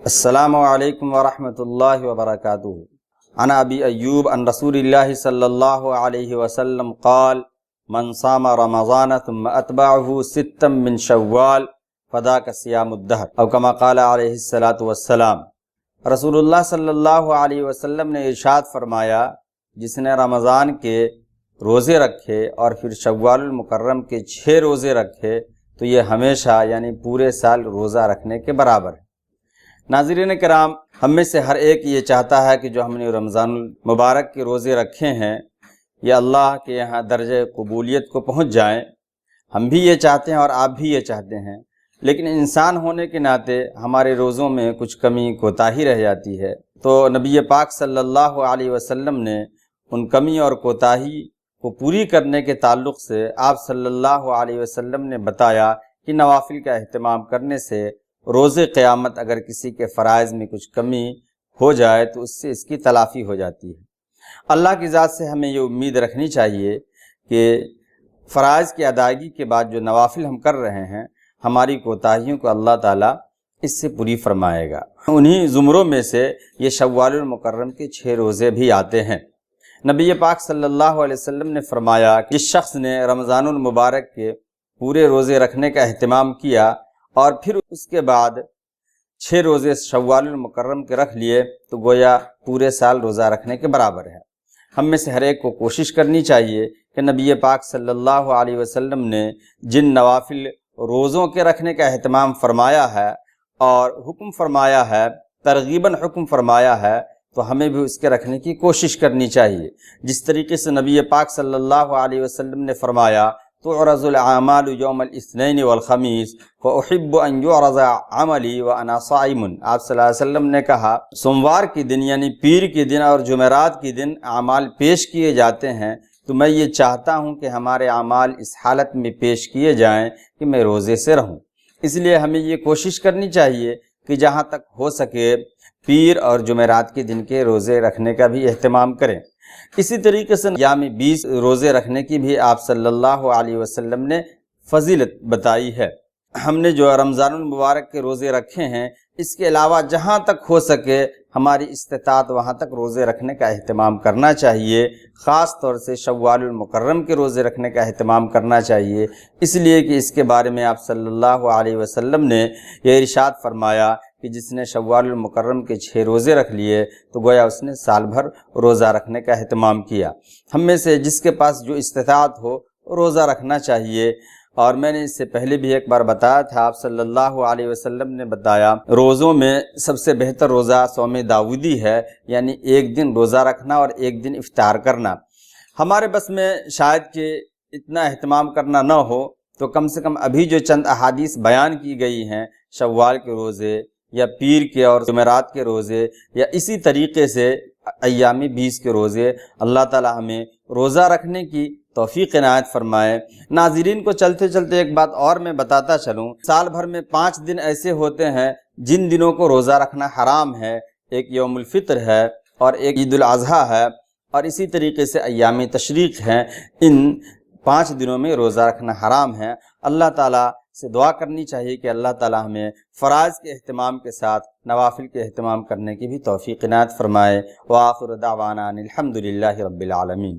السلام علیکم ورحمۃ اللہ وبرکاتہ۔ عن ابی ایوب عن رسول اللہ صلی اللہ علیہ وسلم قال من صام رمضان ثم اتبعه ستا من شوال فذاک صیام الدہر او کما قال علیہ الصلاۃ والسلام۔ رسول اللہ صلی اللہ علیہ وسلم نے ارشاد فرمایا، جس نے رمضان کے روزے رکھے اور پھر شوال المکرم کے 6 روزے رکھے تو یہ ہمیشہ یعنی پورے سال روزہ رکھنے کے برابر ہے۔ ناظرین کرام، ہم میں سے ہر ایک یہ چاہتا ہے کہ جو ہم نے رمضان المبارک کے روزے رکھے ہیں یہ اللہ کے یہاں درجہ قبولیت کو پہنچ جائیں۔ ہم بھی یہ چاہتے ہیں اور آپ بھی یہ چاہتے ہیں، لیکن انسان ہونے کے ناطے ہمارے روزوں میں کچھ کمی کوتاہی رہ جاتی ہے، تو نبی پاک صلی اللہ علیہ وسلم نے ان کمی اور کوتاہی کو پوری کرنے کے تعلق سے آپ صلی اللہ علیہ وسلم نے بتایا کہ نوافل کا اہتمام کرنے سے روز قیامت اگر کسی کے فرائض میں کچھ کمی ہو جائے تو اس سے اس کی تلافی ہو جاتی ہے۔ اللہ کی ذات سے ہمیں یہ امید رکھنی چاہیے کہ فرائض کی ادائیگی کے بعد جو نوافل ہم کر رہے ہیں ہماری کوتاہیوں کو اللہ تعالیٰ اس سے پوری فرمائے گا۔ انہی زمروں میں سے یہ شوال المکرم کے 6 روزے بھی آتے ہیں۔ نبی پاک صلی اللہ علیہ وسلم نے فرمایا کہ جس شخص نے رمضان المبارک کے پورے روزے رکھنے کا اہتمام کیا اور پھر اس کے بعد 6 روزے شوال المکرم کے رکھ لیے تو گویا پورے سال روزہ رکھنے کے برابر ہے۔ ہم میں سے ہر ایک کو کوشش کرنی چاہیے کہ نبی پاک صلی اللہ علیہ وسلم نے جن نوافل روزوں کے رکھنے کا اہتمام فرمایا ہے اور حکم فرمایا ہے، ترغیباً حکم فرمایا ہے، تو ہمیں بھی اس کے رکھنے کی کوشش کرنی چاہیے۔ جس طریقے سے نبی پاک صلی اللہ علیہ وسلم نے فرمایا تعرض الاعمال یوم الاثنین والخمیس فاحب ان یعرض عملی وانا صائم۔ آپ صلی اللہ علیہ وسلم نے کہا سوموار کے دن یعنی پیر کے دن اور جمعرات کے دن اعمال پیش کیے جاتے ہیں، تو میں یہ چاہتا ہوں کہ ہمارے اعمال اس حالت میں پیش کیے جائیں کہ میں روزے سے رہوں۔ اس لیے ہمیں یہ کوشش کرنی چاہیے کہ جہاں تک ہو سکے پیر اور جمعرات کے دن کے روزے رکھنے کا بھی اہتمام کریں۔ اسی طریقے سے ایام 20 روزے رکھنے کی بھی آپ صلی اللہ علیہ وسلم نے فضیلت بتائی ہے۔ ہم نے جو رمضان المبارک کے روزے رکھے ہیں اس کے علاوہ جہاں تک ہو سکے ہماری استطاعت وہاں تک روزے رکھنے کا اہتمام کرنا چاہیے، خاص طور سے شوال المکرم کے روزے رکھنے کا اہتمام کرنا چاہیے، اس لیے کہ اس کے بارے میں آپ صلی اللہ علیہ وسلم نے یہ ارشاد فرمایا کہ جس نے شوال المکرم کے 6 روزے رکھ لیے تو گویا اس نے سال بھر روزہ رکھنے کا اہتمام کیا۔ ہم میں سے جس کے پاس جو استطاعت ہو روزہ رکھنا چاہیے۔ اور میں نے اس سے پہلے بھی ایک بار بتایا تھا، آپ صلی اللہ علیہ وسلم نے بتایا روزوں میں سب سے بہتر روزہ صوم داودی ہے، یعنی ایک دن روزہ رکھنا اور ایک دن افطار کرنا۔ ہمارے بس میں شاید کہ اتنا اہتمام کرنا نہ ہو تو کم سے کم ابھی جو چند احادیث بیان کی گئی ہیں شوال کے روزے یا پیر کے اور جمعرات کے روزے یا اسی طریقے سے ایام 20 کے روزے، اللہ تعالی ہمیں روزہ رکھنے کی توفیق عنایت فرمائے۔ ناظرین کو چلتے چلتے ایک بات اور میں بتاتا چلوں، سال بھر میں 5 دن ایسے ہوتے ہیں جن دنوں کو روزہ رکھنا حرام ہے۔ ایک یوم الفطر ہے اور ایک عید الاضحیٰ ہے اور اسی طریقے سے ایام تشریق ہیں۔ ان 5 دنوں میں روزہ رکھنا حرام ہے۔ اللہ تعالیٰ سے دعا کرنی چاہیے کہ اللہ تعالیٰ ہمیں فرائض کے اہتمام کے ساتھ نوافل کے اہتمام کرنے کی بھی توفیق عنایت فرمائے۔ وآخر دعوانا ان الحمد للہ رب العالمین۔